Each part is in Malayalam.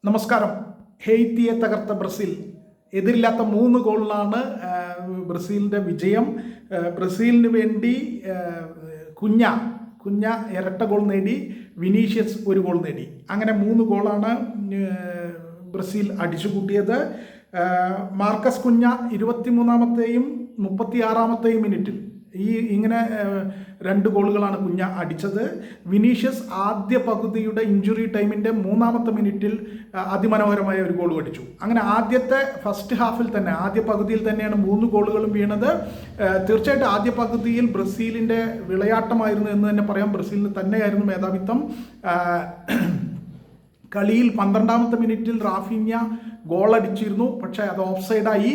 നമസ്കാരം. ഹെയ്ത്തിയെ തകർത്ത ബ്രസീൽ എതിരില്ലാത്ത 3 ഗോളിലാണ് ബ്രസീലിൻ്റെ വിജയം. ബ്രസീലിന് വേണ്ടി കുഞ്ഞ ഇരട്ട ഗോൾ നേടി, വിനീഷ്യസ് 1 ഗോൾ നേടി. അങ്ങനെ 3 ഗോളാണ് ബ്രസീൽ അടിച്ചുകൂട്ടിയത്. മാർക്കസ് കുഞ്ഞ 23-ാമത്തെയും 36-ാമത്തെയും മിനിറ്റിൽ ഇങ്ങനെ 2 ഗോളുകളാണ് കുഞ്ഞ അടിച്ചത്. വിനീഷ്യസ് ആദ്യ പകുതിയുടെ ഇഞ്ചുറി ടൈമിൻ്റെ 3-ാമത്തെ മിനിറ്റിൽ അതിമനോഹരമായ 1 ഗോൾ അടിച്ചു. അങ്ങനെ ആദ്യത്തെ ഫസ്റ്റ് ഹാഫിൽ തന്നെ, ആദ്യ പകുതിയിൽ തന്നെയാണ് 3 ഗോളുകളും വീണത്. തീർച്ചയായിട്ടും ആദ്യ പകുതിയിൽ ബ്രസീലിൻ്റെ വിളയാട്ടമായിരുന്നു എന്ന് തന്നെ പറയാം. ബ്രസീലിന് തന്നെയായിരുന്നു മേധാവിത്വം. കളിയിൽ 12-ാമത്തെ മിനിറ്റിൽ റാഫീഞ്ഞ ഗോൾ അടിച്ചിരുന്നു, പക്ഷേ അത് ഓഫ് സൈഡായി.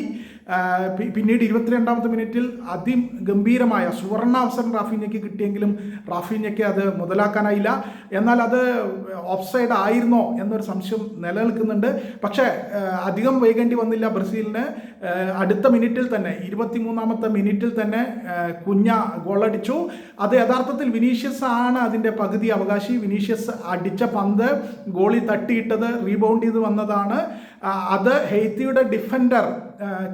പിന്നീട് 22-ാമത്തെ മിനിറ്റിൽ അതിഗംഭീരമായ സുവർണാവസരം റാഫീഞ്ഞയ്ക്ക് കിട്ടിയെങ്കിലും റാഫീഞ്ഞയ്ക്ക് അത് മുതലാക്കാനായില്ല. എന്നാൽ അത് ഓഫ് സൈഡ് ആയിരുന്നോ എന്നൊരു സംശയം നിലനിൽക്കുന്നുണ്ട്. പക്ഷേ അധികം വൈകേണ്ടി വന്നില്ല ബ്രസീലിന്. അടുത്ത മിനിറ്റിൽ തന്നെ 23-ാമത്തെ മിനിറ്റിൽ തന്നെ കുഞ്ഞ ഗോളടിച്ചു. അത് യഥാർത്ഥത്തിൽ വിനീഷ്യസ് ആണ് അതിൻ്റെ പകുതി അവകാശി. വിനീഷ്യസ് അടിച്ച പന്ത് ഗോളി തട്ടിയിട്ടത് റീബൗണ്ട് ചെയ്ത് വന്നതാണ്. അത് ഹെയ്ത്തിയുടെ ഡിഫൻഡർ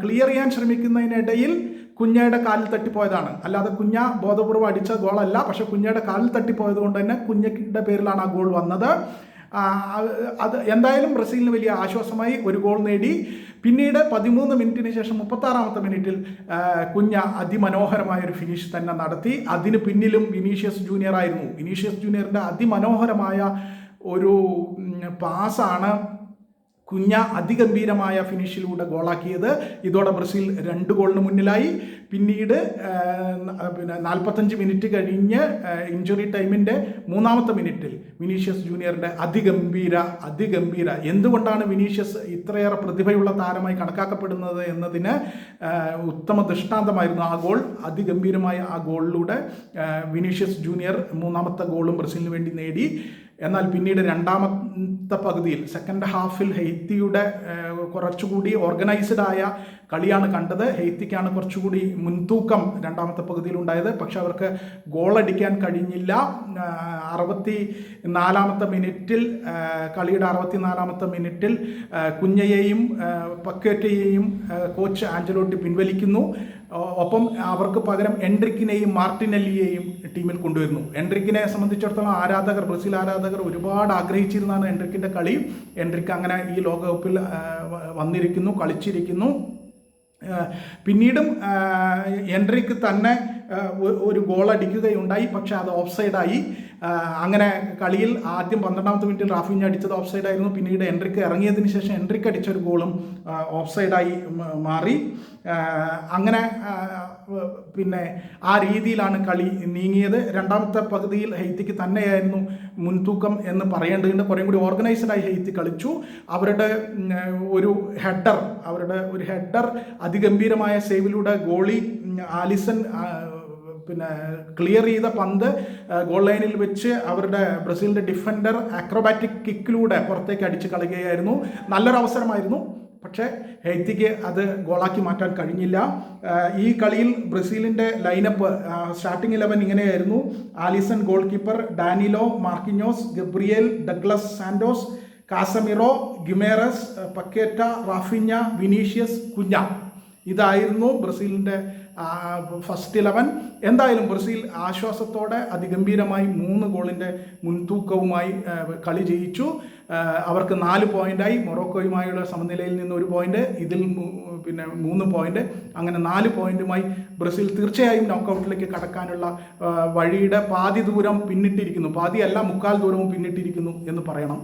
ക്ലിയർ ചെയ്യാൻ ശ്രമിക്കുന്നതിനിടയിൽ കുഞ്ഞയുടെ കാലിൽ തട്ടിപ്പോയതാണ്. അല്ലാതെ കുഞ്ഞ ബോധപൂർവ്വം അടിച്ച ഗോളല്ല. പക്ഷെ കുഞ്ഞയുടെ കാലിൽ തട്ടിപ്പോയത് കൊണ്ട് തന്നെ കുഞ്ഞയുടെ പേരിലാണ് ആ ഗോൾ വന്നത്. അത് എന്തായാലും ബ്രസീലിന് വലിയ ആശ്വാസമായി. 1 ഗോൾ നേടി. പിന്നീട് 13 മിനിറ്റിന് ശേഷം 36-ാമത്തെ മിനിറ്റിൽ കുഞ്ഞ അതിമനോഹരമായൊരു ഫിനിഷ് തന്നെ നടത്തി. അതിന് പിന്നിലും വിനീഷ്യസ് ജൂനിയർ ആയിരുന്നു. വിനീഷ്യസ് ജൂനിയറിൻ്റെ അതിമനോഹരമായ ഒരു പാസാണ് കുഞ്ഞ അതിഗംഭീരമായ ഫിനിഷിലൂടെ ഗോളാക്കിയത്. ഇതോടെ ബ്രസീൽ 2 ഗോളിന് മുന്നിലായി. പിന്നീട് 45 മിനിറ്റ് കഴിഞ്ഞ് ഇഞ്ചുറി ടൈമിൻ്റെ 3-ാമത്തെ മിനിറ്റിൽ വിനീഷ്യസ് ജൂനിയറിൻ്റെ അതിഗംഭീര എന്തുകൊണ്ടാണ് വിനീഷ്യസ് ഇത്രയേറെ പ്രതിഭയുള്ള താരമായി കണക്കാക്കപ്പെടുന്നത് എന്നതിന് ഉത്തമ ദൃഷ്ടാന്തമായിരുന്നു ആ ഗോൾ. അതിഗംഭീരമായ ആ ഗോളിലൂടെ വിനീഷ്യസ് ജൂനിയർ 3-ാമത്തെ ഗോളും ബ്രസീലിന് വേണ്ടി നേടി. എന്നാൽ പിന്നീട് 2-ാമത്തെ പകുതിയിൽ സെക്കൻഡ് ഹാഫിൽ ഹെയ്ത്തിയുടെ കുറച്ചുകൂടി ഓർഗനൈസ്ഡ് ആയ കളിയാണ് കണ്ടത്. ഹെയ്ത്തിക്കാണ് കുറച്ചുകൂടി മുൻതൂക്കം 2-ാമത്തെ പകുതിയിൽ ഉണ്ടായത്. പക്ഷെ അവർക്ക് ഗോളടിക്കാൻ കഴിഞ്ഞില്ല. 64-ാമത്തെ മിനിറ്റിൽ കളിയുടെ 64-ാമത്തെ മിനിറ്റിൽ കുഞ്ഞയെയും പക്കേറ്റയെയും കോച്ച് ആഞ്ചലോട്ടി പിൻവലിക്കുന്നു. ഒപ്പം അവർക്ക് പകരം എൻട്രിക്കിനെയും മാർട്ടിനെല്ലിയെയും ടീമിൽ കൊണ്ടുവരുന്നു. എൻട്രിക്കിനെ സംബന്ധിച്ചിടത്തോളം ബ്രസീൽ ആരാധകർ ഒരുപാട് ആഗ്രഹിച്ചിരുന്നതാണ് എൻട്രിക്കിൻ്റെ കളി. എൻട്രിക്ക് അങ്ങനെ ഈ ലോകകപ്പിൽ വന്നിരിക്കുന്നു, കളിച്ചിരിക്കുന്നു. പിന്നീടും എൻട്രിക്ക് തന്നെ ഒരു ഗോൾ അടിക്കുകയുണ്ടായി, പക്ഷെ അത് ഓഫ് സൈഡായി. അങ്ങനെ കളിയിൽ ആദ്യം 12-ാമത്തെ മിനിറ്റിൽ റാഫീഞ്ഞ അടിച്ചത് ഓഫ് സൈഡായിരുന്നു. പിന്നീട് എൻട്രിക്ക് ഇറങ്ങിയതിന് ശേഷം എൻട്രിക്ക് അടിച്ചൊരു ഗോളും ഓഫ് സൈഡായി മാറി. അങ്ങനെ പിന്നെ ആ രീതിയിലാണ് കളി നീങ്ങിയത്. 2-ാമത്തെ പകുതിയിൽ ഹെയ്ത്തിക്ക് തന്നെയായിരുന്നു മുൻതൂക്കം എന്ന് പറയേണ്ടതുണ്ട്. കുറേ കൂടി ഓർഗനൈസ്ഡായി ഹെയ്ത്തി കളിച്ചു. അവരുടെ ഒരു ഹെഡർ അതിഗംഭീരമായ സേവിലൂടെ ഗോളി ആലിസൺ ക്ലിയർ ചെയ്ത പന്ത് ഗോൾ ലൈനിൽ വെച്ച് ബ്രസീലിൻ്റെ ഡിഫൻഡർ അക്രോബാറ്റിക് കിക്കിലൂടെ പുറത്തേക്ക് അടിച്ച് കളയുകയായിരുന്നു. നല്ലൊരു അവസരമായിരുന്നു. പക്ഷേ ഹെയ്ത്തിക്ക് അത് ഗോളാക്കി മാറ്റാൻ കഴിഞ്ഞില്ല. ഈ കളിയിൽ ബ്രസീലിൻ്റെ ലൈനപ്പ് സ്റ്റാർട്ടിംഗ് 11 ഇങ്ങനെയായിരുന്നു. Alisson goal keeper, Danilo, Marquinhos, Gabriel, Douglas Santos, Casemiro, Guimaraes, Paqueta, Raphinha, Vinicius, Cunha. ഇതായിരുന്നു ബ്രസീലിൻ്റെ ഫസ്റ്റ് 11. എന്തായാലും ബ്രസീൽ ആശ്വാസത്തോടെ അതിഗംഭീരമായി 3 ഗോളിൻ്റെ മുൻതൂക്കവുമായി കളി ജയിച്ചു. അവർക്ക് 4 പോയിൻ്റായി. മൊറോക്കോയുമായുള്ള സമനിലയിൽ നിന്ന് 1 പോയിൻ്റ്, ഇതിൽ 3 പോയിൻ്റ്. അങ്ങനെ 4 പോയിൻ്റുമായി ബ്രസീൽ തീർച്ചയായും നോക്കൗട്ടിലേക്ക് കടക്കാനുള്ള വഴിയുടെ പാതി ദൂരം പിന്നിട്ടിരിക്കുന്നു. പാതിയല്ല, 3/4 ദൂരവും പിന്നിട്ടിരിക്കുന്നു എന്ന് പറയണം.